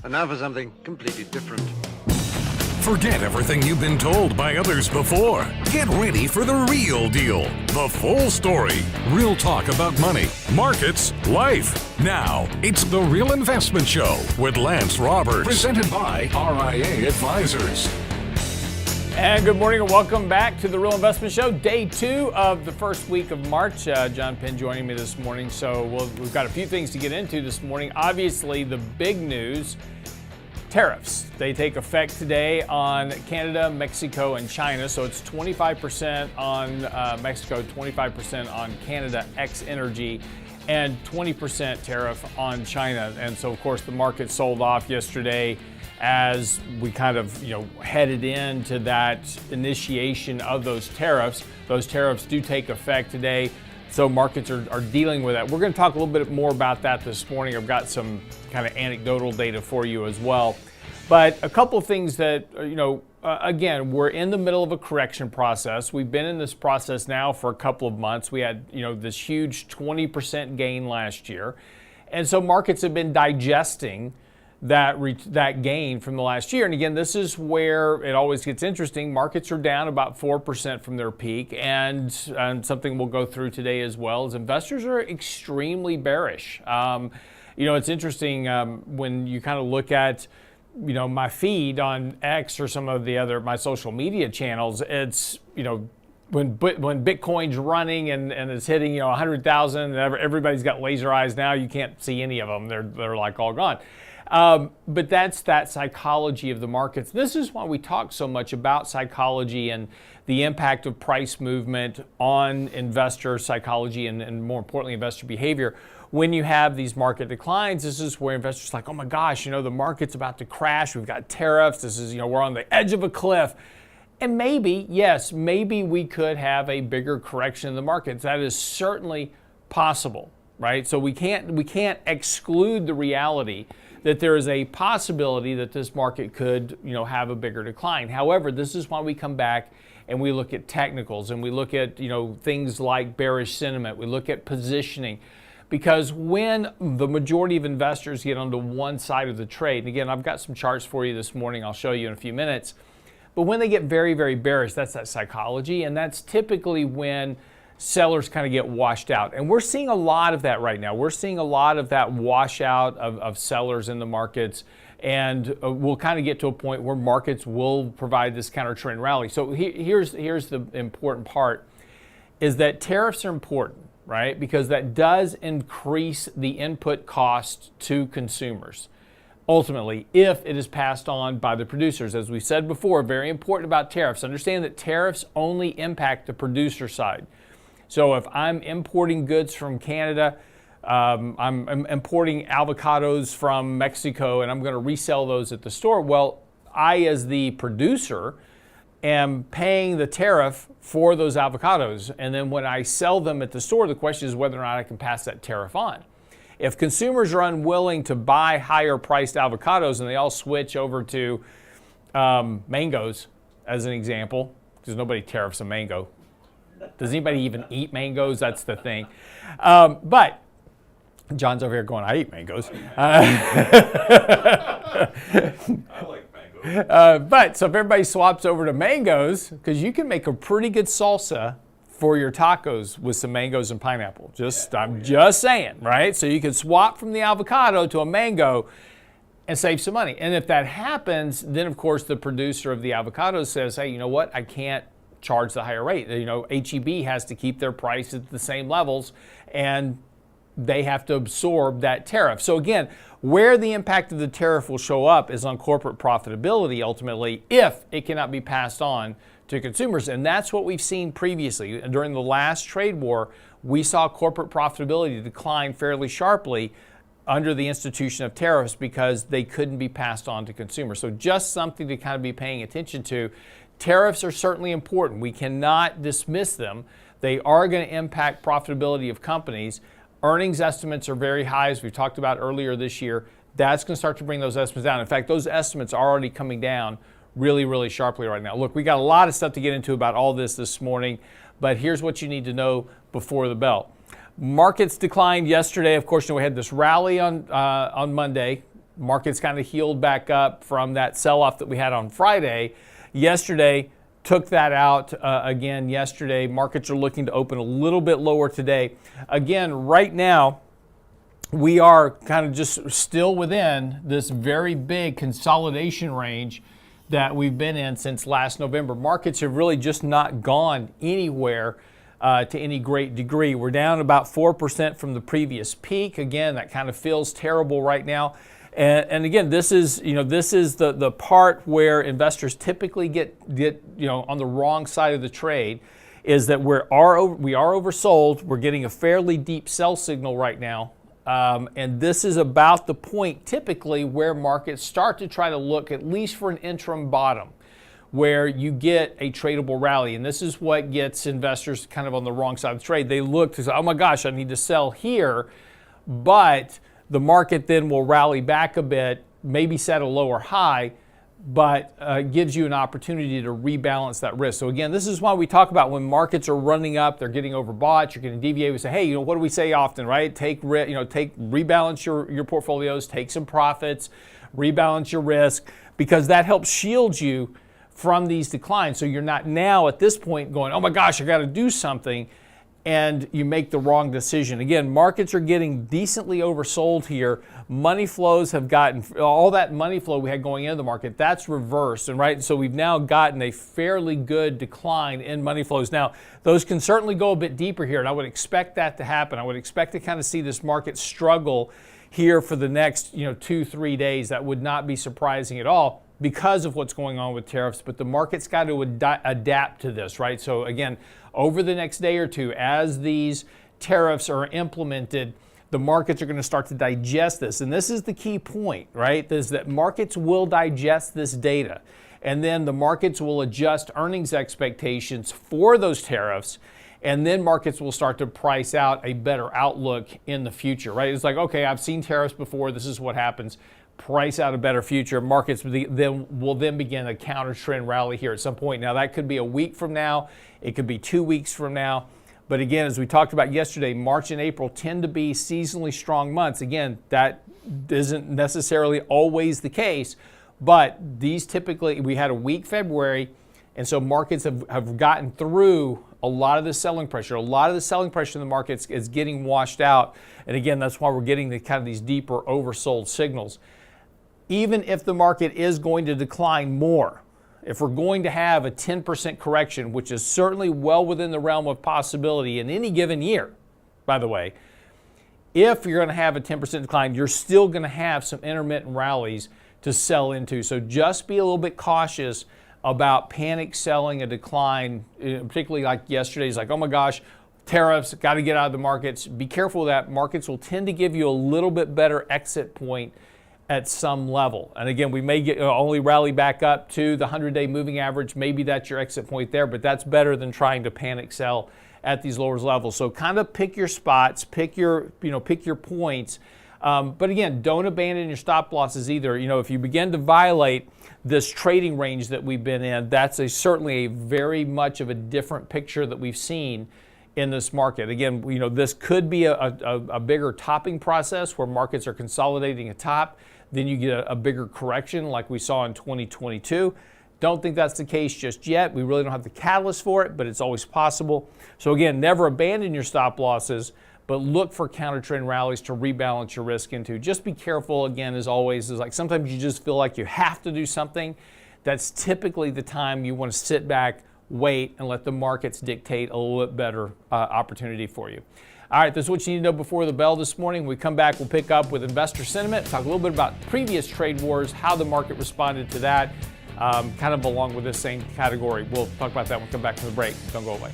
And now for something completely different. Forget everything you've been told by others before. Get ready for the real deal, the full story. Real talk about money, markets, life. Now, it's The Real Investment Show with Lance Roberts. Presented by RIA Advisors. And good morning and welcome back to The Real Investment Show, day 2 of the first week of March. John Penn joining me this morning. So we've got a few things to get into this morning. Obviously, the big news, tariffs. They take effect today on Canada, Mexico, and China. So it's 25% on Mexico, 25% on Canada, ex-energy, and 20% tariff on China. And so, of course, the market sold off yesterday as we kind of, headed into that initiation of those tariffs. Those tariffs do take effect today, so markets are dealing with that. We're going to talk a little bit more about that this morning. I've got some kind of anecdotal data for you as well. But a couple of things that, again, we're in the middle of a correction process. We've been in this process now for a couple of months. We had, this huge 20% gain last year. And so markets have been digesting that gain from the last year. And again, this is where it always gets interesting. Markets are down about 4% from their peak, and something we'll go through today as well is investors are extremely bearish. It's interesting when you kind of look at my feed on X or some of the other my social media channels. It's when Bitcoin's running and it's hitting 100,000, everybody's got laser eyes now. You can't see any of them. They're like all gone. But that's that psychology of the markets. This is why we talk so much about psychology and the impact of price movement on investor psychology and more importantly, investor behavior. When you have these market declines, this is where investors are like, oh my gosh, the market's about to crash. We've got tariffs. This is, we're on the edge of a cliff. And maybe we could have a bigger correction in the markets. That is certainly possible. right? So we can't exclude the reality that there is a possibility that this market could, have a bigger decline. However, this is why we come back and we look at technicals and we look at, things like bearish sentiment. We look at positioning, because when the majority of investors get onto one side of the trade, and again, I've got some charts for you this morning, I'll show you in a few minutes, but when they get very, very bearish, that's that psychology, and that's typically when sellers kind of get washed out. And we're seeing a lot of that right now. We're seeing a lot of that washout of sellers in the markets, and we'll kind of get to a point where markets will provide this counter trend rally. So here's the important part, is that tariffs are important, right? Because that does increase the input cost to consumers, ultimately, if it is passed on by the producers. As we said before, very important about tariffs. Understand that tariffs only impact the producer side. So if I'm importing goods from Canada, I'm importing avocados from Mexico, and I'm going to resell those at the store. Well, I, as the producer, am paying the tariff for those avocados. And then when I sell them at the store, the question is whether or not I can pass that tariff on. If consumers are unwilling to buy higher priced avocados and they all switch over to mangoes, as an example, because nobody tariffs a mango. Does anybody even eat mangoes? That's the thing. But John's over here going, I eat mangoes. I like mangoes. But so if everybody swaps over to mangoes, because you can make a pretty good salsa for your tacos with some mangoes and pineapple. I'm just saying, right? So you can swap from the avocado to a mango and save some money. And if that happens, then of course the producer of the avocado says, hey, you know what? I can't charge the higher rate. HEB has to keep their price at the same levels, and they have to absorb that tariff. So again, where the impact of the tariff will show up is on corporate profitability ultimately, if it cannot be passed on to consumers. And that's what we've seen previously. During the last trade war, we saw corporate profitability decline fairly sharply under the institution of tariffs because they couldn't be passed on to consumers. So just something to kind of be paying attention to. Tariffs are certainly important. We cannot dismiss them. They are going to impact profitability of companies. Earnings estimates are very high, as we talked about earlier this year. That's going to start to bring those estimates down. In fact, those estimates are already coming down really, really sharply right now. Look, we got a lot of stuff to get into about all this morning, but here's what you need to know before the bell. Markets declined yesterday. Of course, we had this rally on Monday. Markets kind of healed back up from that sell-off that we had on Friday. Yesterday, took that out again yesterday. Markets are looking to open a little bit lower today. Again, right now, we are kind of just still within this very big consolidation range that we've been in since last November. Markets have really just not gone anywhere to any great degree. We're down about 4% from the previous peak. Again, that kind of feels terrible right now. And again, this is the part where investors typically get on the wrong side of the trade, is that we are oversold. We're getting a fairly deep sell signal right now, and this is about the point typically where markets start to try to look at least for an interim bottom, where you get a tradable rally. And this is what gets investors kind of on the wrong side of the trade. They look to say, oh my gosh, I need to sell here, but the market then will rally back a bit, maybe set a lower high, but gives you an opportunity to rebalance that risk. So again, this is why we talk about when markets are running up, they're getting overbought, you're going to deviate. We say, hey, what do we say often, right? Rebalance your portfolios, take some profits, rebalance your risk, because that helps shield you from these declines. So you're not now at this point going, oh my gosh, I got to do something, and you make the wrong decision. Again, markets are getting decently oversold here. Money flows have gotten, all that money flow we had going into the market, that's reversed. And right, so we've now gotten a fairly good decline in money flows. Now, those can certainly go a bit deeper here, and I would expect that to happen. I would expect to kind of see this market struggle here for the next 2-3 days. That would not be surprising at all because of what's going on with tariffs, but the market's got to adapt to this, right? So again, over the next day or two, as these tariffs are implemented, the markets are going to start to digest this. And this is the key point, right? Is that markets will digest this data. And then the markets will adjust earnings expectations for those tariffs. And then markets will start to price out a better outlook in the future, right? It's like, okay, I've seen tariffs before. This is what happens. Price out a better future. Markets will then begin a counter trend rally here at some point. Now, that could be a week from now. It could be 2 weeks from now. But again, as we talked about yesterday, March and April tend to be seasonally strong months. Again, that isn't necessarily always the case, but these typically, we had a weak February, and so markets have gotten through a lot of the selling pressure. A lot of the selling pressure in the markets is getting washed out. And again, that's why we're getting the kind of these deeper oversold signals. Even if the market is going to decline more, if we're going to have a 10% correction, which is certainly well within the realm of possibility in any given year, by the way, if you're going to have a 10% decline, you're still going to have some intermittent rallies to sell into. So just be a little bit cautious about panic selling a decline, particularly like yesterday's, like, oh my gosh, tariffs, got to get out of the markets. Be careful of that. Markets will tend to give you a little bit better exit point at some level. And again, we may get only rally back up to the 100-day moving average. Maybe that's your exit point there, but that's better than trying to panic sell at these lower levels. So kind of pick your spots, pick your points. But again, don't abandon your stop losses either. If you begin to violate this trading range that we've been in, that's certainly a very much of a different picture that we've seen in this market. Again, this could be a bigger topping process where markets are consolidating a top. Then you get a bigger correction like we saw in 2022. Don't think that's the case just yet. We really don't have the catalyst for it, but it's always possible. So again, never abandon your stop losses, but look for counter trend rallies to rebalance your risk into. Just be careful, again, as always, is like sometimes you just feel like you have to do something. That's typically the time you want to sit back, wait, and let the markets dictate a little bit better opportunity for you. All right, this is what you need to know before the bell this morning. When we come back, we'll pick up with investor sentiment, talk a little bit about previous trade wars, how the market responded to that, kind of along with this same category. We'll talk about that when we come back from the break. Don't go away.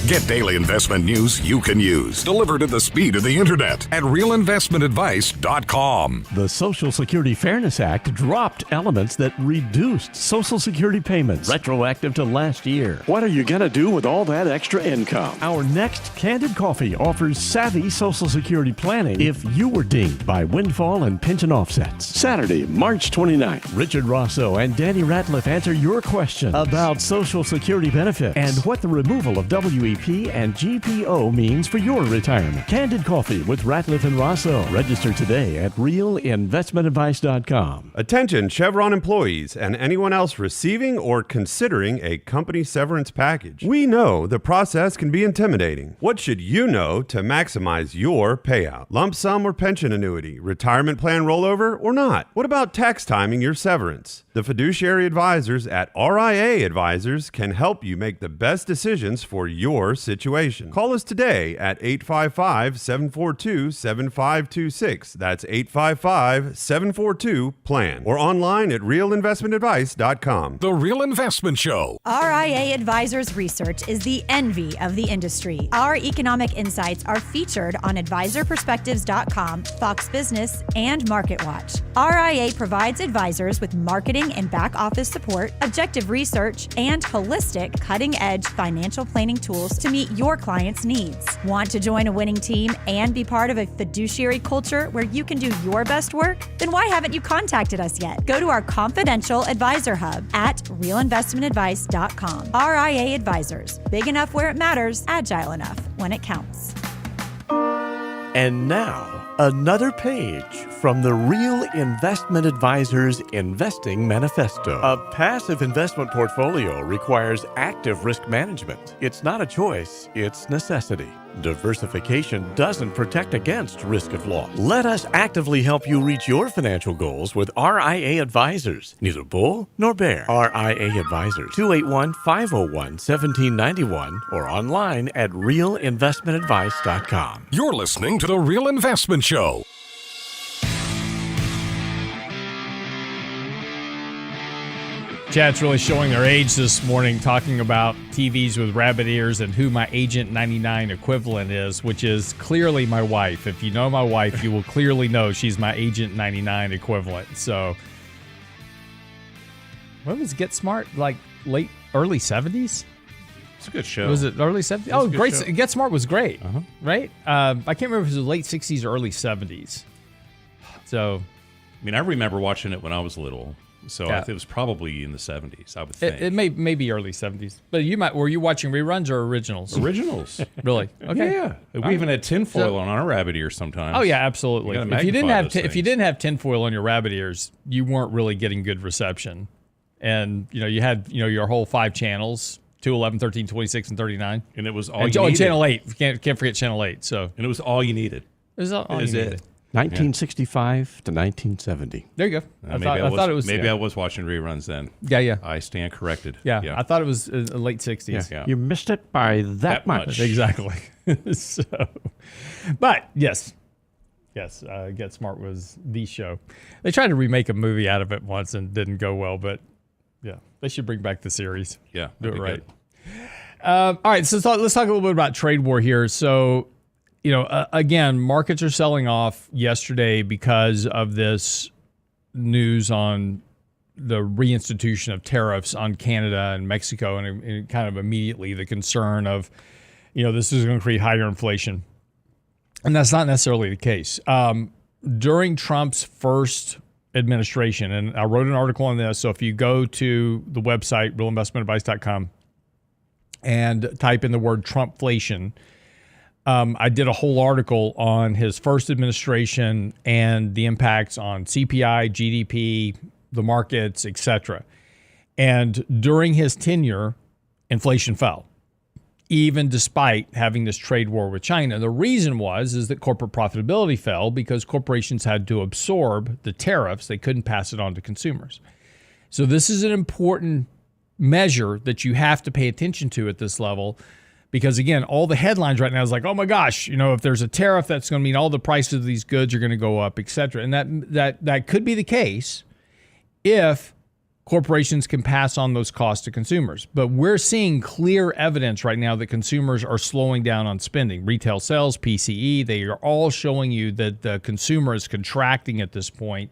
Get daily investment news you can use, delivered at the speed of the internet at realinvestmentadvice.com. The Social Security Fairness Act dropped elements that reduced Social Security payments, retroactive to last year. What are you going to do with all that extra income? Our next Candid Coffee offers savvy Social Security planning if you were dinged by windfall and pension offsets. Saturday, March 29th. Richard Rosso and Danny Ratliff answer your questions about Social Security benefits and what the removal of WEP and GPO means for your retirement. Candid Coffee with Ratliff and Rosso. Register today at realinvestmentadvice.com. Attention Chevron employees and anyone else receiving or considering a company severance package. We know the process can be intimidating. What should you know to maximize your payout? Lump sum or pension annuity, retirement plan rollover or not? What about tax timing your severance? The fiduciary advisors at RIA Advisors can help you make the best decisions for your situation. Call us today at 855-742-7526. That's 855-742-PLAN. Or online at realinvestmentadvice.com. The Real Investment Show. RIA Advisors Research is the envy of the industry. Our economic insights are featured on advisorperspectives.com, Fox Business, and MarketWatch. RIA provides advisors with marketing and back office support, objective research, and holistic, cutting-edge financial planning tools to meet your clients' needs. Want to join a winning team and be part of a fiduciary culture where you can do your best work? Then why haven't you contacted us yet? Go to our confidential advisor hub at realinvestmentadvice.com. RIA Advisors. Big enough where it matters, agile enough when it counts. And now, another page from the Real Investment Advisors Investing Manifesto. A passive investment portfolio requires active risk management. It's not a choice, it's necessity. Diversification doesn't protect against risk of loss. Let us actively help you reach your financial goals with RIA Advisors. Neither bull nor bear. RIA Advisors, 281-501-1791 or online at realinvestmentadvice.com. You're listening to The Real Investment Show. Chat's really showing their age this morning, talking about TVs with rabbit ears and who my Agent 99 equivalent is, which is clearly my wife. If you know my wife, you will clearly know she's my Agent 99 equivalent. So What was Get Smart? Like early 70s? It's a good show. Was it early 70s? Oh, great. Get Smart was great, right? I can't remember if it was the late 60s or early 70s. So, I mean, I remember watching it when I was little. So I think it was probably in the 70s, I would think. It may be early 70s. But were you watching reruns or originals? Originals. Really? Okay. Yeah. We even had tinfoil on our rabbit ears sometimes. Oh yeah, absolutely. If you didn't have tinfoil on your rabbit ears, you weren't really getting good reception. And you had your whole 5 channels, 2, 11, 13, 26, and 39. And it was all you needed. Channel 8. Can't forget Channel 8. So and it was all you needed. It was all you needed. 1965 to 1970. There you go. I was watching reruns then. Yeah. I stand corrected. Yeah. I thought it was late 60s. Yeah. You missed it by that much. Exactly. But yes, Get Smart was the show. They tried to remake a movie out of it once and didn't go well, but yeah, they should bring back the series. Yeah, do it right. All right, so let's talk a little bit about trade war here. So, again, markets are selling off yesterday because of this news on the reinstitution of tariffs on Canada and Mexico, and kind of immediately the concern of, this is going to create higher inflation. And that's not necessarily the case. During Trump's first administration, and I wrote an article on this, so if you go to the website, realinvestmentadvice.com, and type in the word Trumpflation, I did a whole article on his first administration and the impacts on CPI, GDP, the markets, etc. And during his tenure, inflation fell, even despite having this trade war with China. The reason is that corporate profitability fell because corporations had to absorb the tariffs. They couldn't pass it on to consumers. So this is an important measure that you have to pay attention to at this level, because again, all the headlines right now is like, oh my gosh, if there's a tariff, that's going to mean all the prices of these goods are going to go up, et cetera. And that could be the case if corporations can pass on those costs to consumers. But we're seeing clear evidence right now that consumers are slowing down on spending. Retail sales, PCE, they are all showing you that the consumer is contracting at this point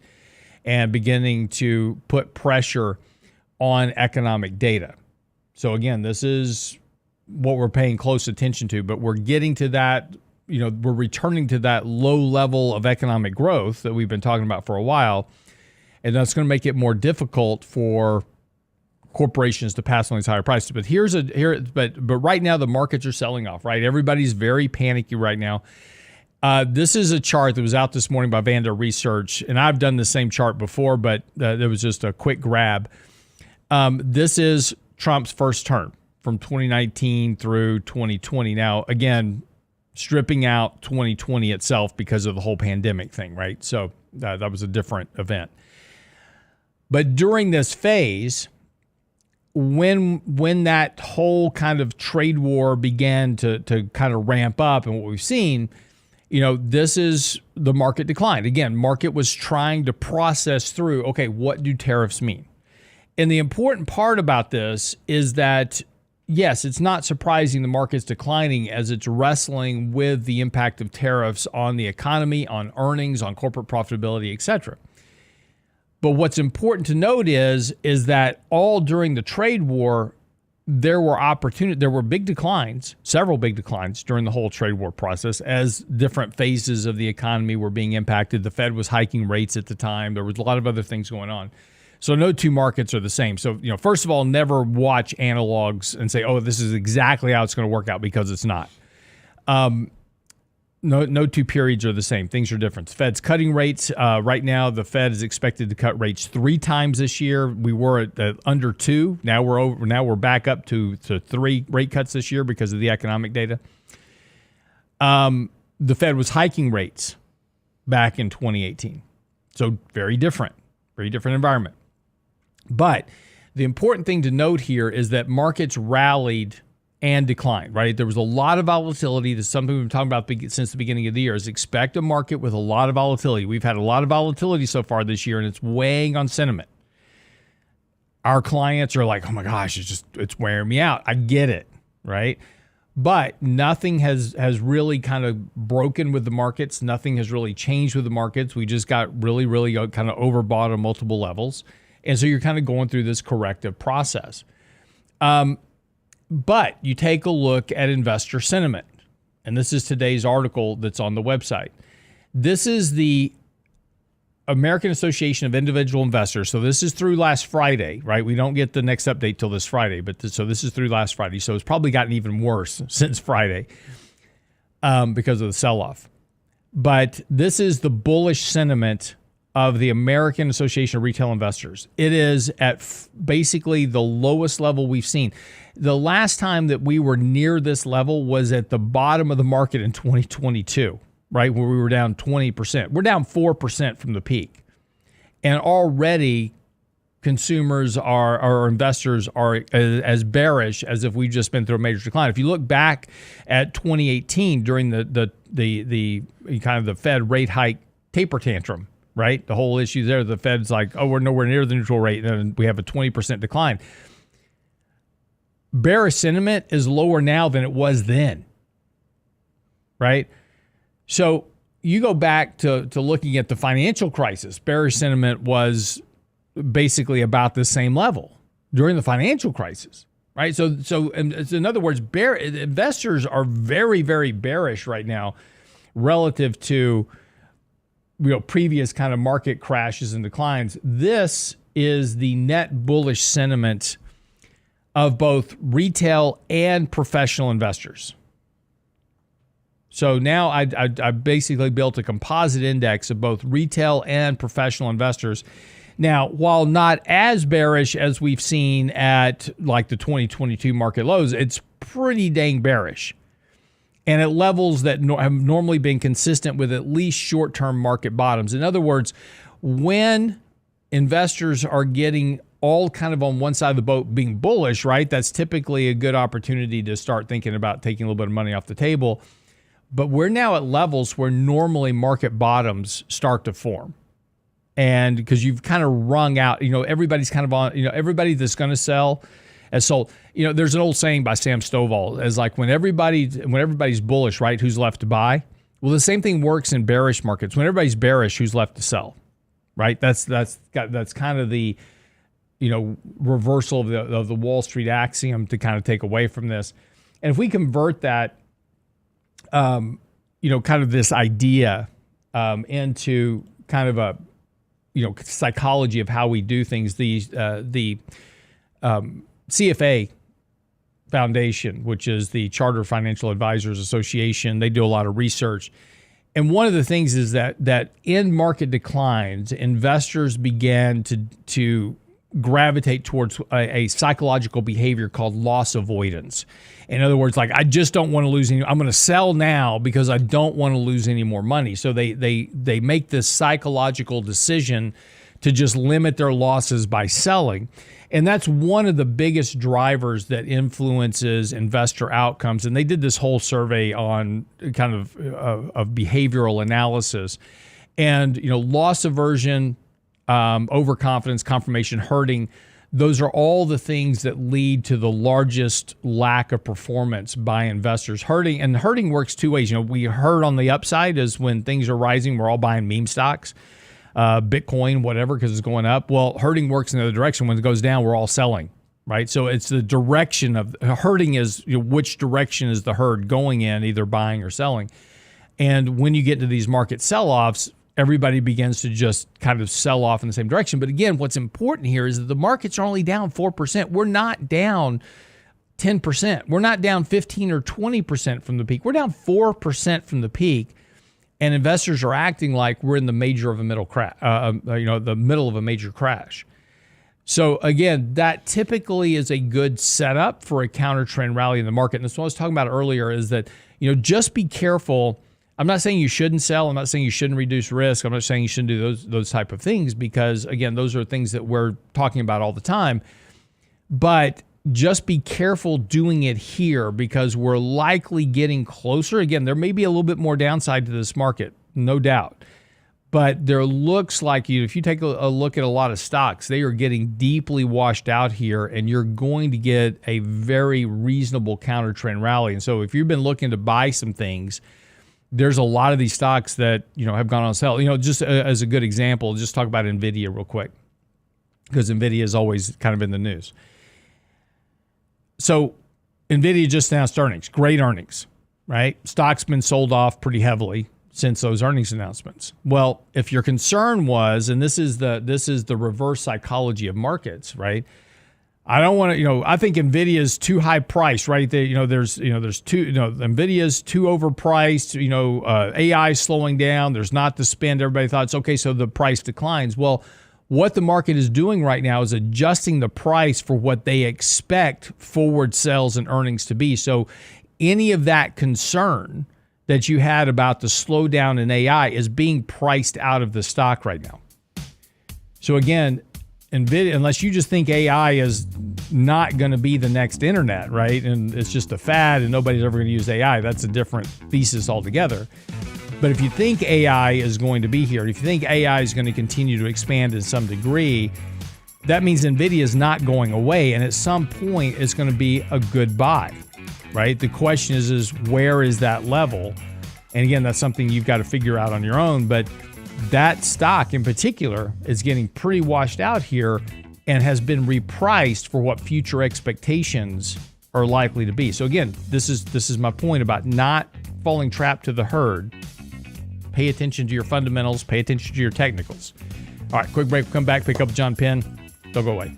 and beginning to put pressure on economic data. So again, this is what we're paying close attention to, but we're getting to that, we're returning to that low level of economic growth that we've been talking about for a while. And that's going to make it more difficult for corporations to pass on these higher prices. But but right now the markets are selling off, right? Everybody's very panicky right now. This is a chart that was out this morning by Vanda Research, and I've done the same chart before, but there was just a quick grab. This is Trump's first term from 2019 through 2020. Now, again, stripping out 2020 itself because of the whole pandemic thing, right? So that was a different event. But during this phase, when that whole kind of trade war began to kind of ramp up, and what we've seen, this is the market decline. Again, market was trying to process through, okay, what do tariffs mean? And the important part about this is that, yes, it's not surprising the market's declining as it's wrestling with the impact of tariffs on the economy, on earnings, on corporate profitability, et cetera. But what's important to note is that all during the trade war, there were big declines, several big declines during the whole trade war process as different phases of the economy were being impacted. The Fed was hiking rates at the time. There was a lot of other things going on. So no two markets are the same. So, first of all, never watch analogs and say, oh, this is exactly how it's going to work out, because it's not. No two periods are the same. Things are different. The Fed's cutting rates. Right now, the Fed is expected to cut rates 3 times this year. We were at under 2. Now we're back up to 3 rate cuts this year because of the economic data. The Fed was hiking rates back in 2018. So very different environment. But the important thing to note here is that markets rallied and declined, right? There was a lot of volatility. That's something we've been talking about since the beginning of the year, is expect a market with a lot of volatility. We've had a lot of volatility so far this year, and it's weighing on sentiment. Our clients are like, oh my gosh, it's wearing me out. I get it, right? But nothing has really kind of broken with the markets. Nothing has really changed with the markets. We just got really, really kind of overbought on multiple levels. And so you're kind of going through this corrective process. But you take a look at investor sentiment. And this is today's article that's on the website. This is the American Association of Individual Investors. So this is through last Friday, right? We don't get the next update till this Friday, but so this is through last Friday. So it's probably gotten even worse since Friday because of the sell-off. But this is the bullish sentiment of the American Association of Retail Investors. It is at basically the lowest level we've seen. The last time that we were near this level was at the bottom of the market in 2022, right, where we were down 20%. We're down 4% from the peak. And already consumers or investors are as bearish as if we've just been through a major decline. If you look back at 2018 during the kind of the Fed rate hike taper tantrum, right? The whole issue there, the Fed's like, oh, we're nowhere near the neutral rate, and we have a 20% decline. Bearish sentiment is lower now than it was then, right? So you go back to looking at the financial crisis. Bearish sentiment was basically about the same level during the financial crisis, right? So in other words, investors are very, very bearish right now relative to previous kind of market crashes and declines. This is the net bullish sentiment of both retail and professional investors. So now I basically built a composite index of both retail and professional investors. Now, while not as bearish as we've seen at like the 2022 market lows, it's pretty dang bearish. And at levels that have normally been consistent with at least short-term market bottoms. In other words, when investors are getting all kind of on one side of the boat being bullish, right? That's typically a good opportunity to start thinking about taking a little bit of money off the table. But we're now at levels where normally market bottoms start to form. And because you've kind of wrung out, everybody's kind of on, everybody that's going to sell has sold. There's an old saying by Sam Stovall, as like when everybody's bullish, right? Who's left to buy? Well, the same thing works in bearish markets. When everybody's bearish, who's left to sell? Right? That's kind of the reversal of the Wall Street axiom to kind of take away from this. And if we convert that, kind of this idea into kind of a, psychology of how we do things, the CFA Foundation, which is the Chartered Financial Advisors Association, they do a lot of research. And one of the things is that in market declines, investors began to gravitate towards a psychological behavior called loss avoidance. In other words, like, I just don't want to lose any. I'm going to sell now because I don't want to lose any more money. So they make this psychological decision to just limit their losses by selling. And that's one of the biggest drivers that influences investor outcomes. And they did this whole survey on kind of behavioral analysis. And, loss aversion, overconfidence, confirmation, herding, those are all the things that lead to the largest lack of performance by investors. Herding works two ways. We herd on the upside is when things are rising, we're all buying meme stocks. Bitcoin, whatever, because it's going up. Well, herding works in the other direction. When it goes down, we're all selling, right? So it's the direction of herding is which direction is the herd going in, either buying or selling. And when you get to these market sell-offs, everybody begins to just kind of sell off in the same direction. But again, what's important here is that the markets are only down 4%. We're not down 10%. We're not down 15 or 20% from the peak. We're down 4% from the peak. And investors are acting like we're in the middle of a major crash. So again, that typically is a good setup for a counter trend rally in the market. And that's what I was talking about earlier is that, just be careful. I'm not saying you shouldn't sell. I'm not saying you shouldn't reduce risk. I'm not saying you shouldn't do those type of things because, again, those are things that we're talking about all the time. But just be careful doing it here because we're likely getting closer. Again, there may be a little bit more downside to this market, no doubt. But there looks like if you take a look at a lot of stocks, they are getting deeply washed out here, and you're going to get a very reasonable counter trend rally. And so if you've been looking to buy some things, there's a lot of these stocks that have gone on sale. Just as a good example, just talk about NVIDIA real quick. because NVIDIA is always kind of in the news. So NVIDIA just announced earnings, great earnings, right? Stock's been sold off pretty heavily since those earnings announcements. Well, if your concern was, and this is the reverse psychology of markets, right? I don't want to, I think NVIDIA is too high priced, right? There's NVIDIA's too overpriced, AI is slowing down. There's not the spend. Everybody thought it's okay, so the price declines. Well, what the market is doing right now is adjusting the price for what they expect forward sales and earnings to be. So any of that concern that you had about the slowdown in AI is being priced out of the stock right now. So again, NVIDIA, unless you just think AI is not going to be the next internet, right? And it's just a fad and nobody's ever going to use AI, that's a different thesis altogether. But if you think AI is going to be here, if you think AI is going to continue to expand in some degree, that means NVIDIA is not going away. And at some point, it's going to be a good buy, right? The question is where is that level? And again, that's something you've got to figure out on your own. But that stock in particular is getting pretty washed out here and has been repriced for what future expectations are likely to be. So again, this is my point about not falling trapped to the herd. Pay attention to your fundamentals, pay attention to your technicals. All right, quick break. We'll come back, pick up John Penn. Don't go away.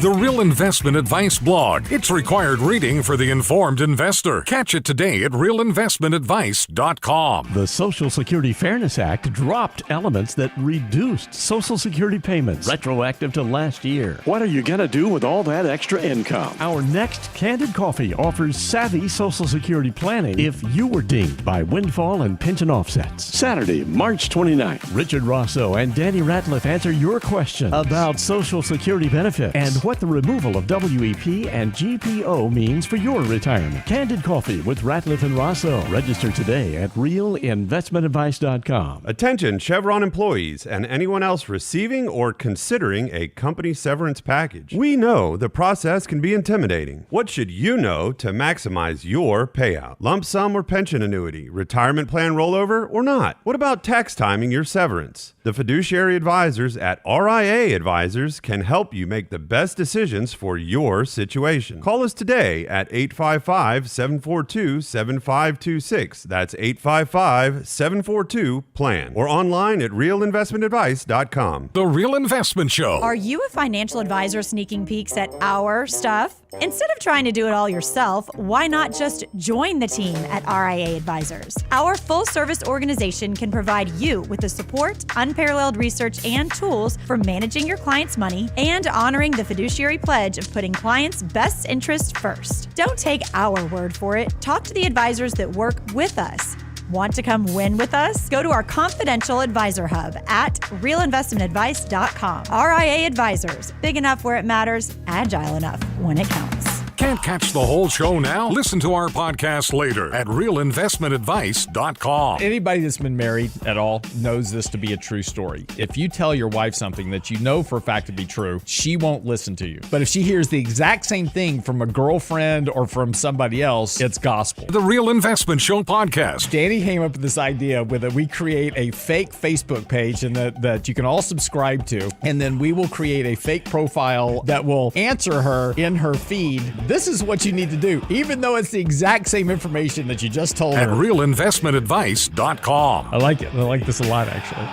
The Real Investment Advice blog. It's required reading for the informed investor. Catch it today at realinvestmentadvice.com. The Social Security Fairness Act dropped elements that reduced Social Security payments, retroactive to last year. What are you going to do with all that extra income? Our next Candid Coffee offers savvy Social Security planning if you were dinged by windfall and pension offsets. Saturday, March 29th, Richard Rosso and Danny Ratliff answer your question about Social Security benefits and what the removal of WEP and GPO means for your retirement. Candid Coffee with Ratliff and Rosso. Register today at realinvestmentadvice.com. Attention Chevron employees and anyone else receiving or considering a company severance package. We know the process can be intimidating. What should you know to maximize your payout? Lump sum or pension annuity, retirement plan rollover or not? What about tax timing your severance? The fiduciary advisors at RIA Advisors can help you make the best decisions for your situation. Call us today at 855-742-7526. That's 855-742-PLAN. Or online at realinvestmentadvice.com. The Real Investment Show. Are you a financial advisor sneaking peeks at our stuff? Instead of trying to do it all yourself, why not just join the team at RIA Advisors? Our full-service organization can provide you with the support, unparalleled research, and tools for managing your clients' money and honoring the fiduciary pledge of putting clients' best interests first. Don't take our word for it. Talk to the advisors that work with us. Want to come win with us? Go to our confidential advisor hub at realinvestmentadvice.com. RIA Advisors, big enough where it matters, agile enough when it counts. Can't catch the whole show now? Listen to our podcast later at realinvestmentadvice.com. Anybody that's been married at all knows this to be a true story. If you tell your wife something that you know for a fact to be true, she won't listen to you. But if she hears the exact same thing from a girlfriend or from somebody else, it's gospel. The Real Investment Show podcast. Danny came up with this idea that we create a fake Facebook page and that you can all subscribe to, and then we will create a fake profile that will answer her in her feed. This is what you need to do, even though it's the exact same information that you just told at her. realinvestmentadvice.com. I like it. I like this a lot, actually.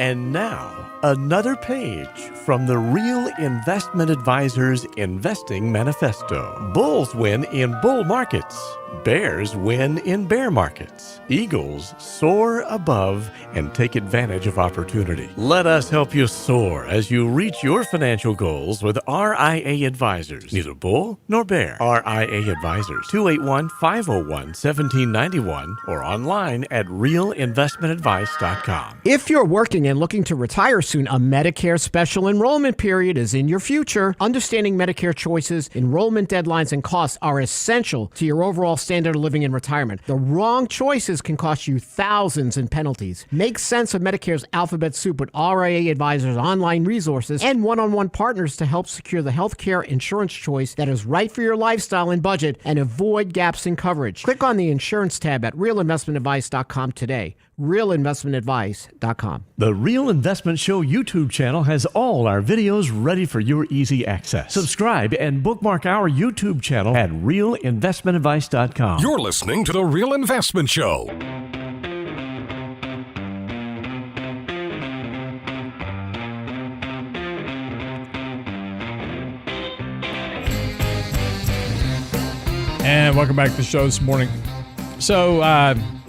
And now, another page from the Real Investment Advisors Investing Manifesto. Bulls win in bull markets. Bears win in bear markets. Eagles soar above and take advantage of opportunity. Let us help you soar as you reach your financial goals with RIA Advisors. Neither bull nor bear. RIA Advisors, 281-501-1791 or online at realinvestmentadvice.com. If you're working and looking to retire soon, a Medicare special enrollment period is in your future. Understanding Medicare choices, enrollment deadlines, and costs are essential to your overall standard of living in retirement. The wrong choices can cost you thousands in penalties. Make sense of Medicare's alphabet soup with RIA Advisors online resources and one-on-one partners to help secure the healthcare insurance choice that is right for your lifestyle and budget and avoid gaps in coverage. Click on the insurance tab at realinvestmentadvice.com today. realinvestmentadvice.com. The Real Investment Show YouTube channel has all our videos ready for your easy access. Subscribe and bookmark our YouTube channel at realinvestmentadvice.com. You're listening to The Real Investment Show. And welcome back to the show this morning. So,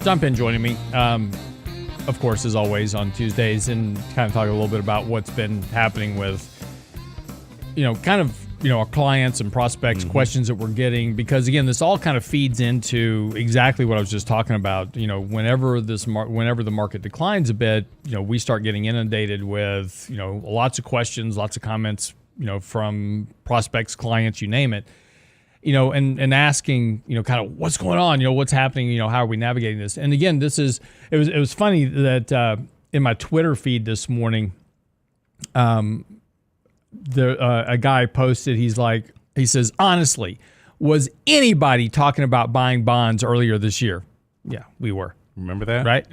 John Penn joining me, of course, as always, on Tuesdays, and kind of talk a little bit about what's been happening with, our clients and prospects, questions that we're getting, because again, this all kind of feeds into exactly what I was just talking about. Whenever the market declines a bit, we start getting inundated with, lots of questions, lots of comments, from prospects, clients, you name it. And asking, kind of what's going on, what's happening, how are we navigating this? And again, it was funny that in my Twitter feed this morning, a guy posted, he says, honestly, was anybody talking about buying bonds earlier this year? Yeah, we were. Remember that? Right?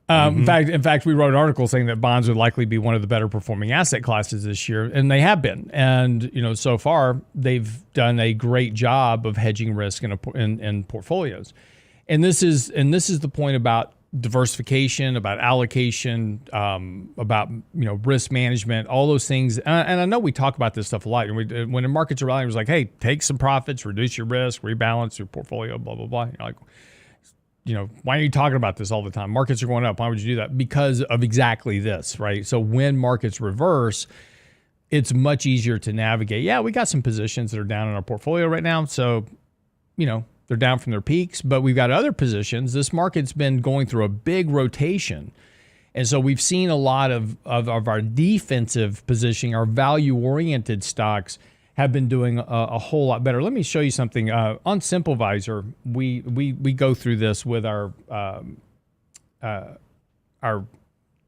In fact, we wrote an article saying that bonds would likely be one of the better performing asset classes this year, and they have been. And so far they've done a great job of hedging risk in portfolios. And this is the point about diversification, about allocation, about risk management, all those things. And I know we talk about this stuff a lot. And when the markets are rallying, it was like, hey, take some profits, reduce your risk, rebalance your portfolio, blah blah blah. You're like, why are you talking about this all the time? Markets are going up. Why would you do that? Because of exactly this, right? So when markets reverse, it's much easier to navigate. Yeah, we got some positions that are down in our portfolio right now. So, they're down from their peaks, but we've got other positions. This market's been going through a big rotation. And so we've seen a lot of our defensive positioning, our value-oriented stocks have been doing a whole lot better. Let me show you something. On SimpleVisor, we go through this with our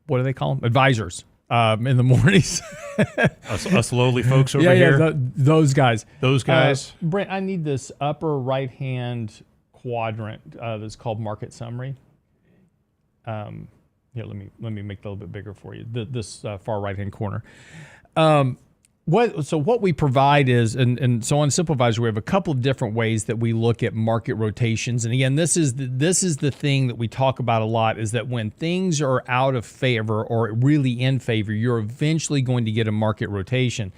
what do they call them? Advisors in the mornings. us lowly folks over here. Yeah, those guys. Those guys. Brent, I need this upper right-hand quadrant that's called Market Summary. Here, let me make that a little bit bigger for you. This far right-hand corner. What we provide is, and so on SimpleVisor, we have a couple of different ways that we look at market rotations. And again, this is the thing that we talk about a lot, is that when things are out of favor or really in favor, you're eventually going to get a market rotation.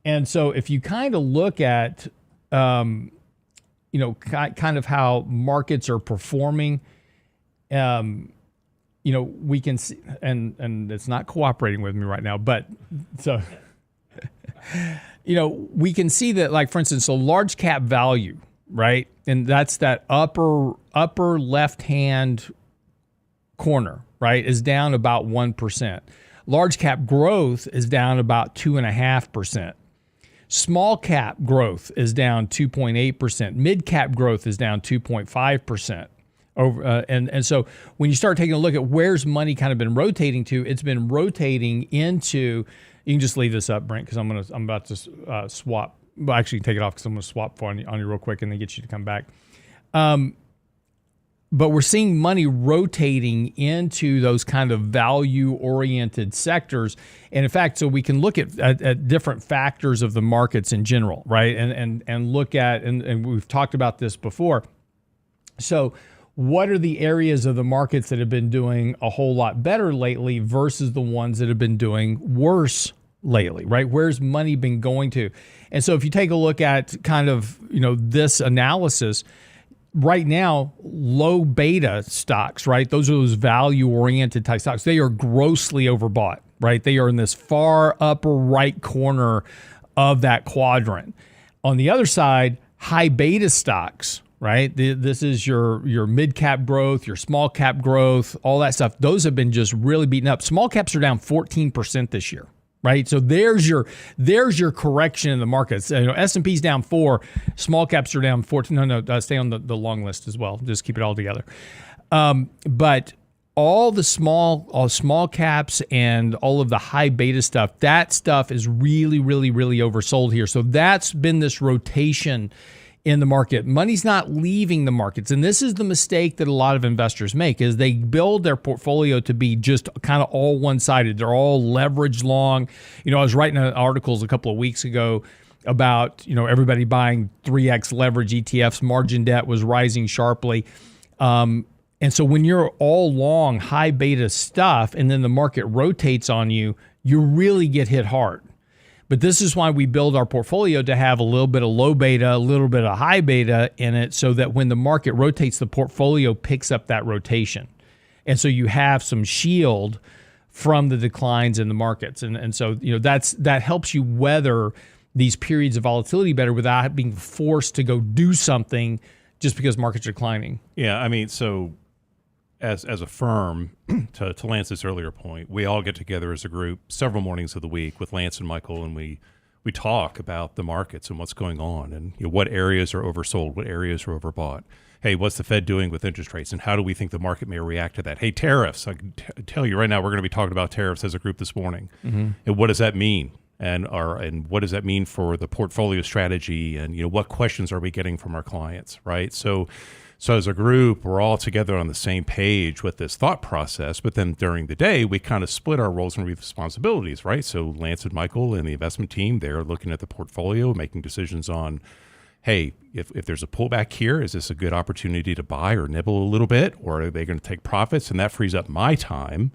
And so if you kind of look at, kind of how markets are performing, we can see, and it's not cooperating with me right now, but so... we can see that, like, for instance, a large cap value, right? And that's that upper left-hand corner, right, is down about 1%. Large cap growth is down about 2.5%. Small cap growth is down 2.8%. Mid cap growth is down 2.5%. And so when you start taking a look at where's money kind of been rotating to, it's been rotating into. You can just leave this up, Brent, because I'm about to swap. Well, actually, take it off because I'm going to swap on you real quick and then get you to come back. But we're seeing money rotating into those kind of value-oriented sectors. And in fact, so we can look at different factors of the markets in general, right? And look at, and we've talked about this before. So what are the areas of the markets that have been doing a whole lot better lately versus the ones that have been doing worse lately, right? Where's money been going to? And so if you take a look at kind of, this analysis, right now, low beta stocks, right? Those are those value-oriented type stocks. They are grossly overbought, right? They are in this far upper right corner of that quadrant. On the other side, high beta stocks, right? This is your mid cap growth, your small cap growth, all that stuff. Those have been just really beaten up. Small caps are down 14% this year. right? So there's your correction in the markets. S&P's down 4, small caps are down 14. No, stay on the long list as well. Just keep it all together. But all the small caps and all of the high beta stuff, that stuff is really, really, really oversold here. So that's been this rotation in the market. Money's not leaving the markets. And this is the mistake that a lot of investors make, is they build their portfolio to be just kind of all one-sided. They're all leveraged long. I was writing articles a couple of weeks ago about, everybody buying 3x leverage ETFs. Margin debt was rising sharply. And so when you're all long high beta stuff and then the market rotates on you, you really get hit hard. But this is why we build our portfolio to have a little bit of low beta, a little bit of high beta in it, so that when the market rotates, the portfolio picks up that rotation. And so you have some shield from the declines in the markets. And so, that helps you weather these periods of volatility better without being forced to go do something just because markets are declining. Yeah, I mean, so as a firm, to Lance's earlier point, we all get together as a group several mornings of the week with Lance and Michael, and we talk about the markets and what's going on, and what areas are oversold, what areas are overbought. Hey, what's the Fed doing with interest rates, and how do we think the market may react to that? Hey, tariffs. I can tell you right now, we're going to be talking about tariffs as a group this morning. Mm-hmm. And what does that mean? And what does that mean for the portfolio strategy? And what questions are we getting from our clients, right? So as a group, we're all together on the same page with this thought process. But then during the day, we kind of split our roles and responsibilities, right? So Lance and Michael and the investment team, they're looking at the portfolio, making decisions on, hey, if there's a pullback here, is this a good opportunity to buy or nibble a little bit, or are they going to take profits? And that frees up my time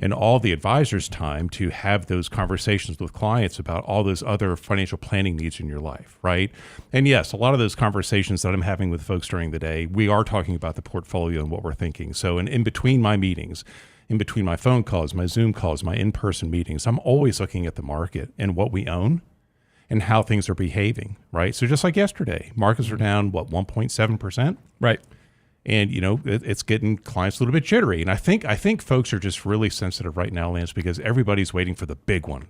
and all the advisors' time to have those conversations with clients about all those other financial planning needs in your life, right? And yes, a lot of those conversations that I'm having with folks during the day, we are talking about the portfolio and what we're thinking. So in between my meetings, in between my phone calls, my Zoom calls, my in-person meetings, I'm always looking at the market and what we own and how things are behaving, right? So just like yesterday, markets are down, 1.7%? Right. And, it's getting clients a little bit jittery. And I think folks are just really sensitive right now, Lance, because everybody's waiting for the big one.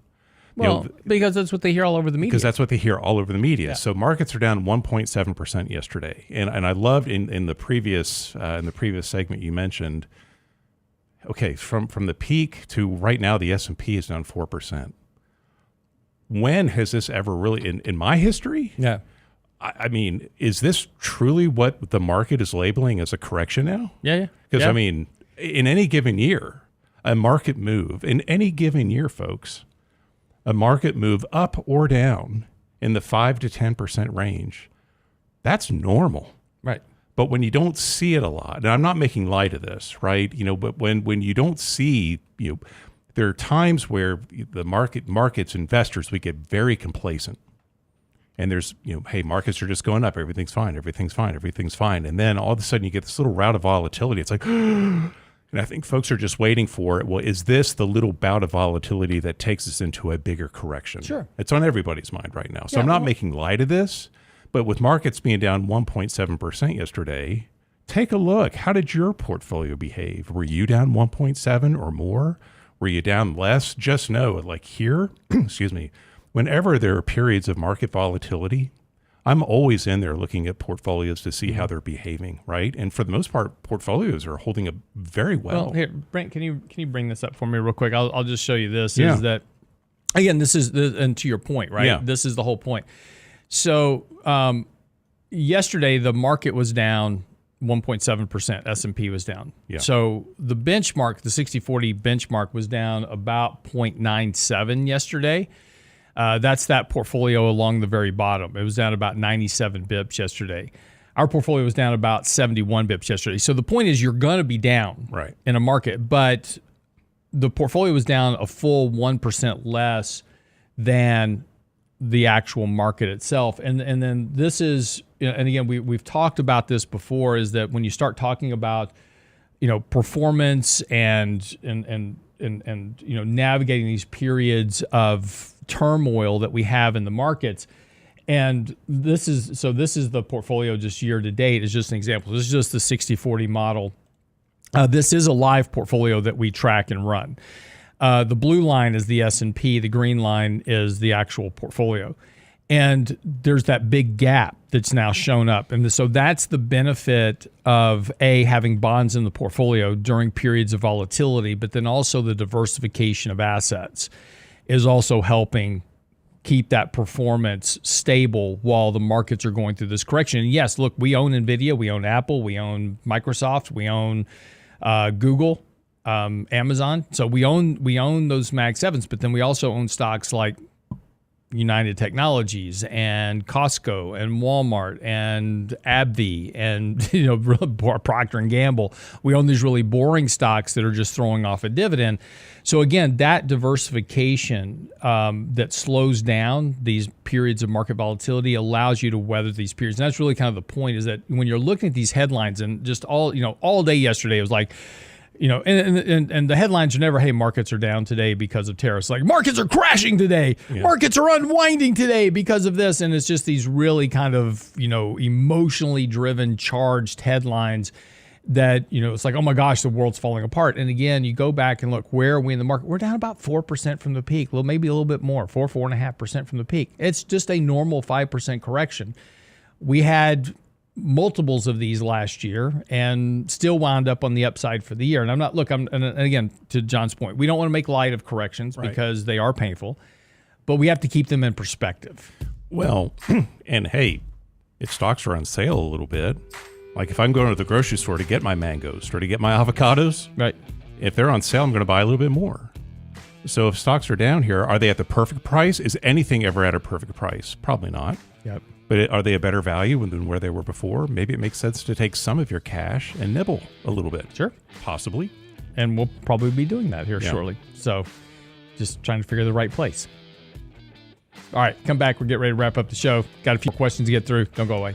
Well, because that's what they hear all over the media. Because that's what they hear all over the media. Yeah. So markets are down 1.7% yesterday. And I loved in the previous segment you mentioned, okay, from the peak to right now, the S&P is down 4%. When has this ever really, in my history? Yeah. I mean, is this truly what the market is labeling as a correction now? Yeah. Because, I mean, in any given year, a market move, in any given year, folks, a market move up or down in the 5 to 10% range, that's normal. Right. But when you don't see it a lot, and I'm not making light of this, right? But when you don't see, there are times where the markets, investors, we get very complacent. And there's, hey, markets are just going up. Everything's fine. And then all of a sudden you get this little rout of volatility. It's like, and I think folks are just waiting for it. Well, is this the little bout of volatility that takes us into a bigger correction? Sure. It's on everybody's mind right now. So I'm not making light of this, but with markets being down 1.7% yesterday, take a look. How did your portfolio behave? Were you down 1.7 or more? Were you down less? Just know, like here, excuse me, whenever there are periods of market volatility, I'm always in there looking at portfolios to see how they're behaving, right? And for the most part, portfolios are holding up very well. Well, here, Brent, can you bring this up for me real quick? I'll just show you this. Yeah. Is that, again, this is, and to your point, right? Yeah. This is the whole point. So yesterday, the market was down 1.7%. S&P was down. Yeah. So the benchmark, the 60-40 benchmark was down about 0.97 yesterday. That's that portfolio along the very bottom. It was down about 97 bips yesterday. Our portfolio was down about 71 bips yesterday. So the point is you're going to be down in a market, but the portfolio was down a full 1% less than the actual market itself. And then this is, and again, we've talked about this before, is that when you start talking about, performance and navigating these periods of turmoil that we have in the markets. And this is the portfolio just year to date is just an example. This is just the 60-40 model. This is a live portfolio that we track and run. The blue line is the S&P. The green line is the actual portfolio. And there's that big gap that's now shown up. And so that's the benefit of, having bonds in the portfolio during periods of volatility, but then also the diversification of assets is also helping keep that performance stable while the markets are going through this correction. And yes, look, we own NVIDIA, we own Apple, we own Microsoft, we own Google, Amazon. So we own those Mag 7s, but then we also own stocks like United Technologies and Costco and Walmart and AbbVie and Procter & Gamble. We own these really boring stocks that are just throwing off a dividend. So again, that diversification that slows down these periods of market volatility allows you to weather these periods. And that's really kind of the point, is that when you're looking at these headlines, and just all day yesterday, it was like, and the headlines are never, hey, markets are down today because of tariffs. Like, markets are crashing today. Yeah. Markets are unwinding today because of this. And it's just these really kind of, emotionally driven, charged headlines that, it's like, oh my gosh, the world's falling apart. And again, you go back and look, where are we in the market? We're down about 4% from the peak. Well, maybe a little bit more, 4.5% from the peak. It's just a normal 5% correction. We had multiples of these last year and still wound up on the upside for the year. And and again, to John's point, we don't want to make light of corrections because they are painful, but we have to keep them in perspective. Well, and hey, if stocks are on sale a little bit, like if I'm going to the grocery store to get my mangoes or to get my avocados, right? If they're on sale, I'm going to buy a little bit more. So if stocks are down here, are they at the perfect price? Is anything ever at a perfect price? Probably not. Yep. But are they a better value than where they were before? Maybe it makes sense to take some of your cash and nibble a little bit. Sure. Possibly. And we'll probably be doing that here shortly. So just trying to figure the right place. All right, come back. We'll get ready to wrap up the show. Got a few questions to get through. Don't go away.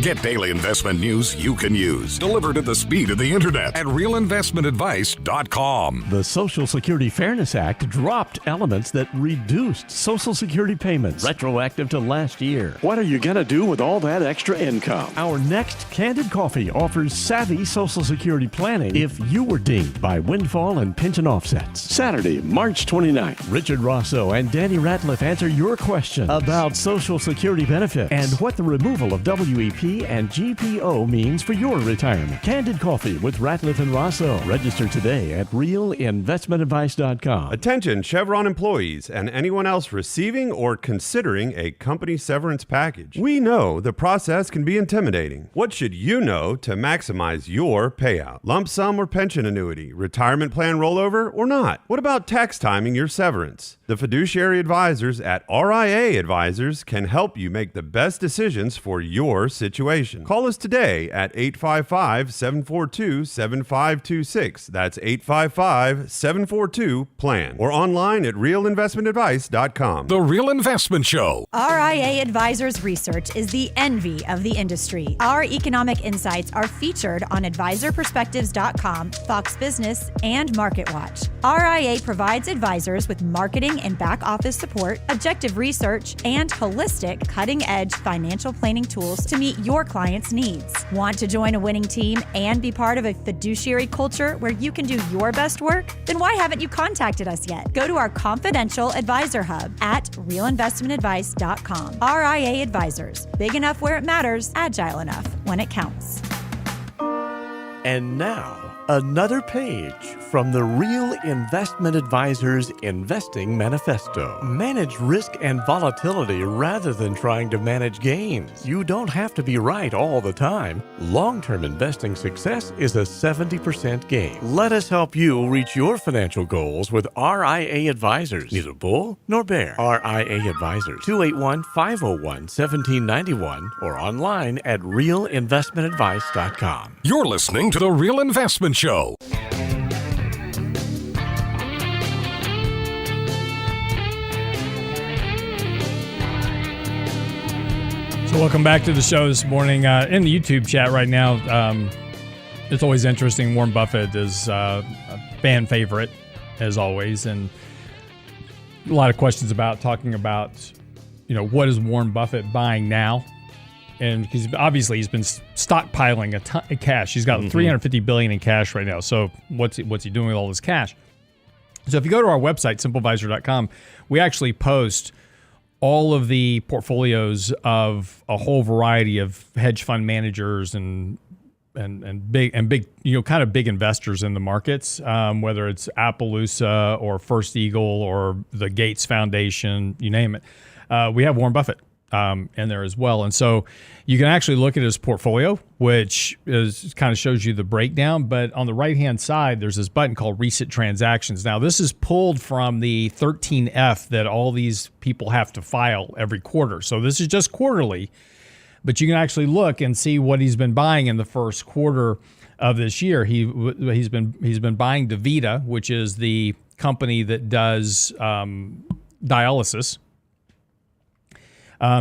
Get daily investment news you can use, delivered at the speed of the internet at realinvestmentadvice.com. The Social Security Fairness Act dropped elements that reduced Social Security payments, retroactive to last year. What are you going to do with all that extra income? Our next Candid Coffee offers savvy Social Security planning if you were dinged by windfall and pension offsets. Saturday, March 29th, Richard Rosso and Danny Ratliff answer your questions about Social Security benefits and what the removal of WEP and GPO means for your retirement. Candid Coffee with Ratliff and Rosso. Register today at realinvestmentadvice.com. Attention Chevron employees and anyone else receiving or considering a company severance package. We know the process can be intimidating. What should you know to maximize your payout? Lump sum or pension annuity, retirement plan rollover or not? What about tax timing your severance? The fiduciary advisors at RIA Advisors can help you make the best decisions for your situation. Call us today at 855-742-7526. That's 855-742-PLAN. Or online at realinvestmentadvice.com. The Real Investment Show. RIA Advisors Research is the envy of the industry. Our economic insights are featured on advisorperspectives.com, Fox Business, and MarketWatch. RIA provides advisors with marketing and back office support, objective research, and holistic, cutting-edge financial planning tools to meet your clients' needs. Want to join a winning team and be part of a fiduciary culture where you can do your best work? Then why haven't you contacted us yet? Go to our confidential advisor hub at realinvestmentadvice.com. RIA Advisors. Big enough where it matters, agile enough when it counts. And now, another page from the Real Investment Advisors Investing Manifesto. Manage risk and volatility rather than trying to manage gains. You don't have to be right all the time. Long-term investing success is a 70% gain. Let us help you reach your financial goals with RIA Advisors. Neither bull nor bear. RIA Advisors, 281-501-1791 or online at realinvestmentadvice.com. You're listening to The Real Investment Show. So welcome back to the show this morning. In the YouTube chat right now, it's always interesting. Warren Buffett is a fan favorite, as always, and a lot of questions about talking about, what is Warren Buffett buying now? And because obviously he's been stockpiling a ton of cash. He's got $350 billion in cash right now. So what's he doing with all this cash? So if you go to our website, simplevisor.com, we actually post all of the portfolios of a whole variety of hedge fund managers and big kind of big investors in the markets, whether it's Appaloosa or First Eagle or the Gates Foundation, you name it. We have Warren Buffett in there as well, and so you can actually look at his portfolio, which kind of shows you the breakdown. But on the right-hand side, there's this button called Recent Transactions. Now, this is pulled from the 13F that all these people have to file every quarter. So this is just quarterly, but you can actually look and see what he's been buying in the first quarter of this year. He's been buying DaVita, which is the company that does dialysis.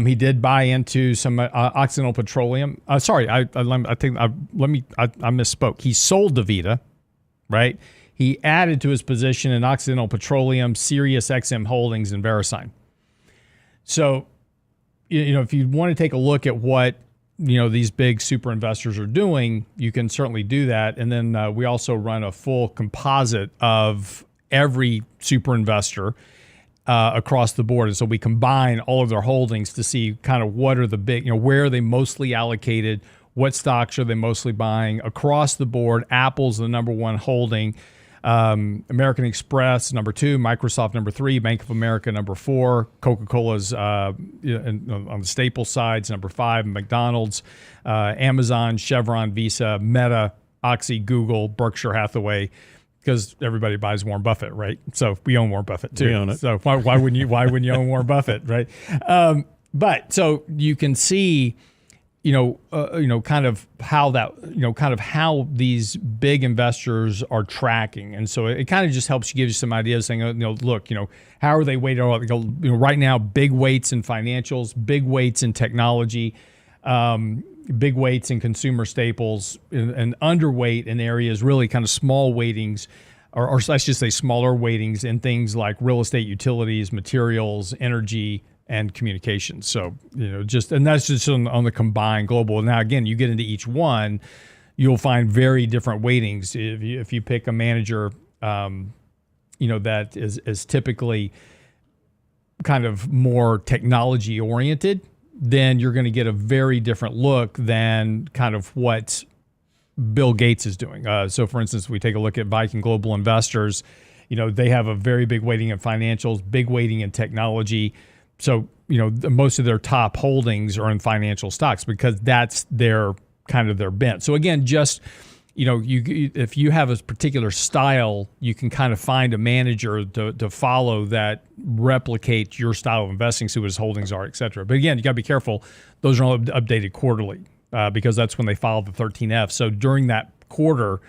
He did buy into some Occidental Petroleum. I misspoke. He sold DaVita, right? He added to his position in Occidental Petroleum, Sirius XM Holdings, and VeriSign. So, if you want to take a look at what these big super investors are doing, you can certainly do that. And then we also run a full composite of every super investor across the board. And so we combine all of their holdings to see kind of what are the big, where are they mostly allocated, what stocks are they mostly buying across the board. Apple's the number one holding, American Express number 2, Microsoft number 3, Bank of America number 4, Coca-Cola's on the staple sides number 5, McDonald's, Amazon, Chevron, Visa, Meta, Oxy, Google, Berkshire Hathaway. Because everybody buys Warren Buffett, right? So we own Warren Buffett too. We own it. So why wouldn't you own Warren Buffett, right? But so you can see, kind of how these big investors are tracking, and so it kind of just helps you give you some ideas, saying, look, how are they weighted? Right now, big weights in financials, big weights in technology. Big weights in consumer staples, and underweight in areas, really kind of small weightings, or I should say smaller weightings in things like real estate, utilities, materials, energy, and communications. So, and that's just on the combined global. Now, again, you get into each one, you'll find very different weightings. If you pick a manager, that is typically kind of more technology oriented, then you're going to get a very different look than kind of what Bill Gates is doing. So, for instance, we take a look at Viking Global Investors. They have a very big weighting in financials, big weighting in technology. So, most of their top holdings are in financial stocks because that's their bent. So, again, just if you have a particular style, you can kind of find a manager to follow that replicate your style of investing, see what his holdings are, et cetera. But again, you got to be careful. Those are all updated quarterly because that's when they file the 13F. So during that quarter,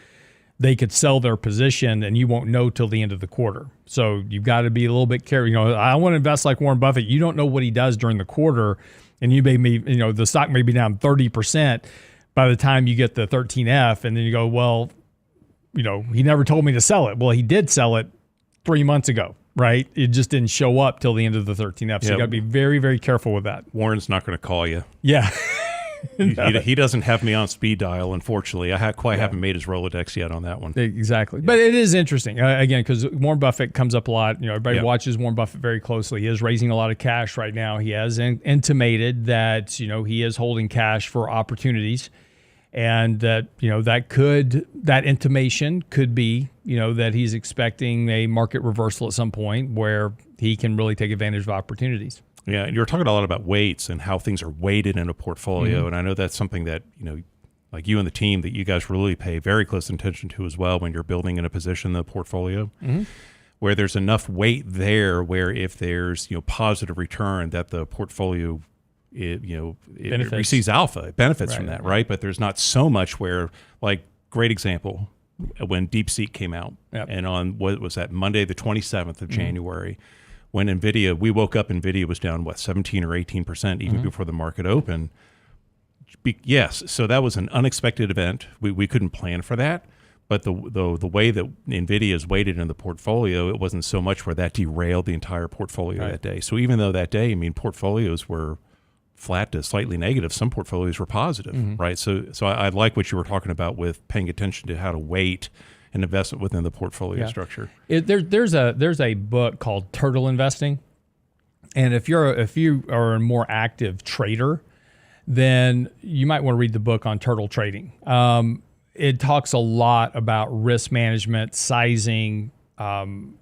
they could sell their position and you won't know till the end of the quarter. So you've got to be a little bit careful. I want to invest like Warren Buffett. You don't know what he does during the quarter, and you may be, the stock may be down 30%. By the time you get the 13F, and then you go, well, he never told me to sell it. Well, he did sell it 3 months ago, right? It just didn't show up till the end of the 13F. So you got to be very, very careful with that. Warren's not going to call you. Yeah. He doesn't have me on speed dial, unfortunately. I haven't made his Rolodex yet on that one. Exactly. Yeah. But it is interesting, again, because Warren Buffett comes up a lot. Everybody watches Warren Buffett very closely. He is raising a lot of cash right now. He has intimated that, he is holding cash for opportunities. And that, that intimation could be, that he's expecting a market reversal at some point where he can really take advantage of opportunities. Yeah, and you're talking a lot about weights and how things are weighted in a portfolio. Mm-hmm. And I know that's something that, like you and the team, that you guys really pay very close attention to as well when you're building in a position in the portfolio, where there's enough weight there where if there's, positive return that the portfolio it receives alpha. It benefits from that, right? But there's not so much where, like, great example, when DeepSeek came out, and on, what was that, Monday the 27th of January, when NVIDIA, we woke up, NVIDIA was down, 17 or 18% even before the market opened. Yes, so that was an unexpected event. We couldn't plan for that. But the way that NVIDIA is weighted in the portfolio, it wasn't so much where that derailed the entire portfolio that day. So even though that day, I mean, portfolios were flat to slightly negative, some portfolios were positive, right? So I like what you were talking about with paying attention to how to weight an investment within the portfolio structure. There's a book called Turtle Investing, and if you are a more active trader, then you might want to read the book on turtle trading. It talks a lot about risk management, sizing, trying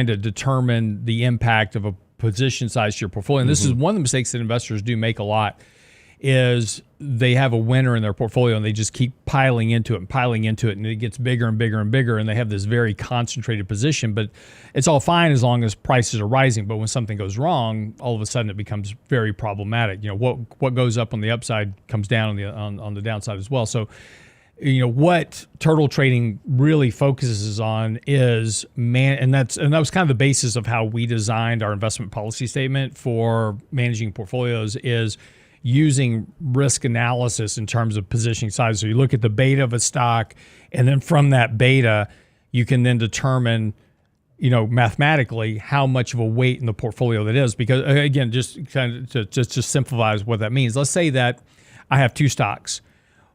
to determine the impact of a position size to your portfolio. And this is one of the mistakes that investors do make a lot, is they have a winner in their portfolio and they just keep piling into it, and it gets bigger and bigger and bigger, and they have this very concentrated position. But it's all fine as long as prices are rising. But when something goes wrong, all of a sudden it becomes very problematic. What goes up on the upside comes down on the downside as well. So what turtle trading really focuses on is and that was kind of the basis of how we designed our investment policy statement for managing portfolios, is using risk analysis in terms of positioning size. So you look at the beta of a stock, and then from that beta, you can then determine, mathematically how much of a weight in the portfolio that is. Because again, just kind of to simplify what that means. Let's say that I have two stocks.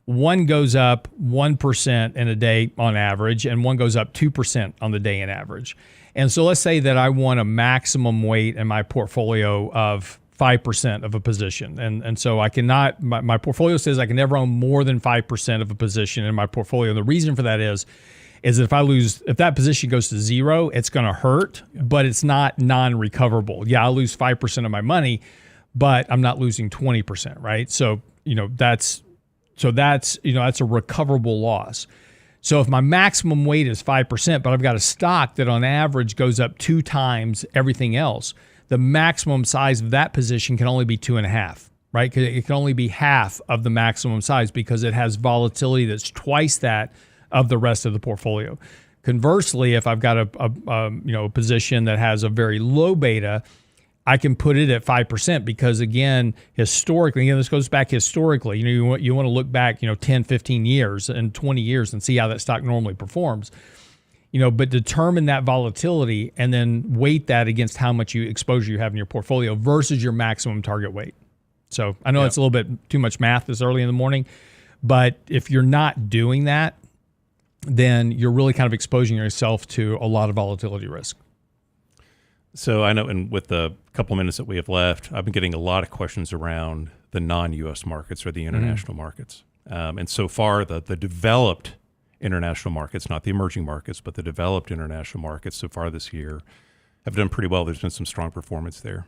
One goes up 1% in a day on average, and one goes up 2% on the day in average. And so let's say that I want a maximum weight in my portfolio of 5% of a position. And so I cannot, my portfolio says I can never own more than 5% of a position in my portfolio. And the reason for that is that if that position goes to zero, it's going to hurt, but it's not non-recoverable. Yeah, I'll lose 5% of my money, but I'm not losing 20%, right? So, that's a recoverable loss. So if my maximum weight is 5%, but I've got a stock that on average goes up 2 times everything else, the maximum size of that position can only be 2.5, right? It can only be half of the maximum size because it has volatility that's twice that of the rest of the portfolio. Conversely, if I've got a position that has a very low beta, I can put it at 5% because, again, historically, this goes back historically. You want to look back, 10, 15 years and 20 years and see how that stock normally performs. But determine that volatility and then weight that against how much exposure you have in your portfolio versus your maximum target weight. So I know it's a little bit too much math this early in the morning, but if you're not doing that, then you're really kind of exposing yourself to a lot of volatility risk. So I know, and with the couple minutes that we have left, I've been getting a lot of questions around the non-U.S. markets or the international markets. And so far, the developed international markets, not the emerging markets, but the developed international markets so far this year have done pretty well. There's been some strong performance there.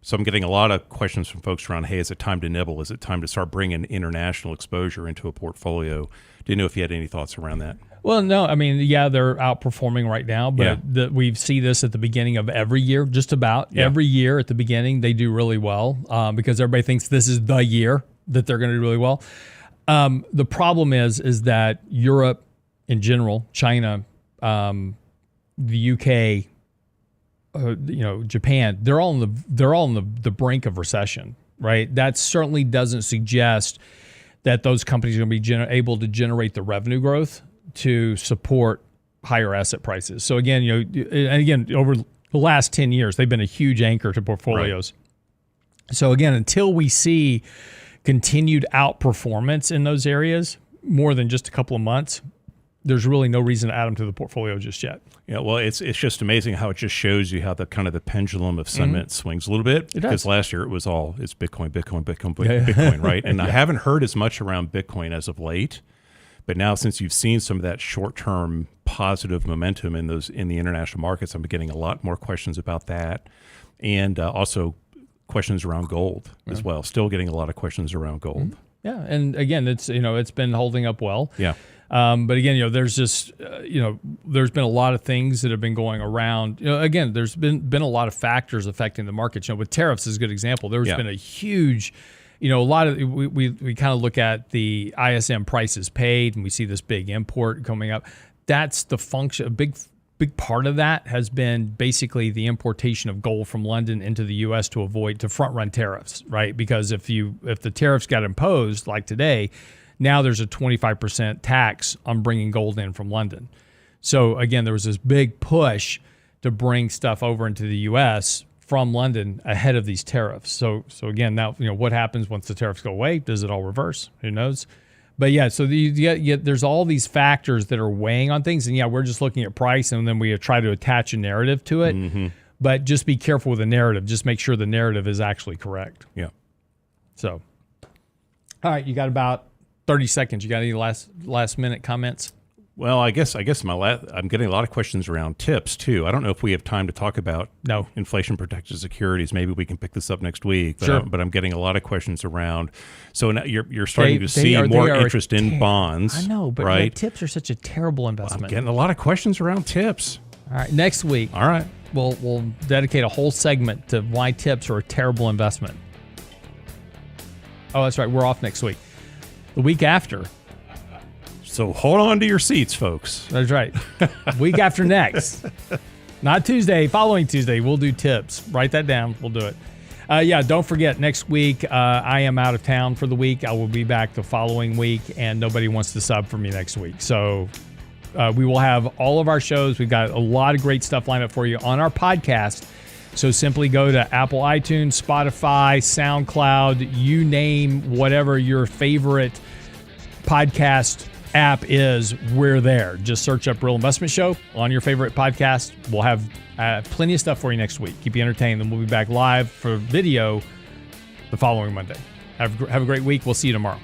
So I'm getting a lot of questions from folks around, hey, is it time to nibble? Is it time to start bringing international exposure into a portfolio? Do you know if you had any thoughts around that? Well, no, they're outperforming right now, but we see this at the beginning of every year, just about every year at the beginning, they do really well because everybody thinks this is the year that they're going to do really well. The problem is that Europe in general, China, the UK, Japan, they're all on the brink of recession, right? That certainly doesn't suggest that those companies are going to be able to generate the revenue growth to support higher asset prices. So again, over the last 10 years, they've been a huge anchor to portfolios. Right. So again, until we see continued outperformance in those areas, more than just a couple of months, there's really no reason to add them to the portfolio just yet. Yeah, well, it's just amazing how it just shows you how the pendulum of sentiment swings a little bit. Because last year it's Bitcoin, Bitcoin, right? And I haven't heard as much around Bitcoin as of late. But now, since you've seen some of that short-term positive momentum in the international markets, I'm getting a lot more questions about that, and also questions around gold as well. Still getting a lot of questions around gold. Yeah, and again, it's been holding up well. Yeah. But again, there's just there's been a lot of things that have been going around. Again, there's been a lot of factors affecting the market. With tariffs is a good example. There's been a huge. A lot of we kind of look at the ISM prices paid, and we see this big import coming up. That's the function. A big big part of that has been basically the importation of gold from London into the U.S. to front run tariffs, right? Because if the tariffs got imposed like today, now there's a 25% tax on bringing gold in from London. So again, there was this big push to bring stuff over into the U.S. from London ahead of these tariffs. So again, now what happens once the tariffs go away? Does it all reverse? Who knows? But yeah, so there's all these factors that are weighing on things, and we're just looking at price, and then we try to attach a narrative to it. Mm-hmm. But just be careful with the narrative. Just make sure the narrative is actually correct. Yeah. So, all right, you got about 30 seconds. You got any last minute comments? Well, I guess I'm getting a lot of questions around tips too. I don't know if we have time to talk about inflation protected securities. Maybe we can pick this up next week. But, sure. But I'm getting a lot of questions around. So now you're starting to see more interest in bonds. I know, but right? Tips are such a terrible investment. Well, I'm getting a lot of questions around tips. All right, next week. All right, we'll dedicate a whole segment to why tips are a terrible investment. Oh, that's right. We're off next week. The week after. So hold on to your seats, folks. That's right. Week after next. Not Tuesday, following Tuesday, we'll do tips. Write that down. We'll do it. Don't forget, next week, I am out of town for the week. I will be back the following week, and nobody wants to sub for me next week. So we will have all of our shows. We've got a lot of great stuff lined up for you on our podcast. So simply go to Apple iTunes, Spotify, SoundCloud, you name whatever your favorite podcast app is, we're there. Just search up Real Investment Show on your favorite podcast. We'll have plenty of stuff for you next week. Keep you entertained. Then we'll be back live for video the following Monday. Have a great week. We'll see you tomorrow.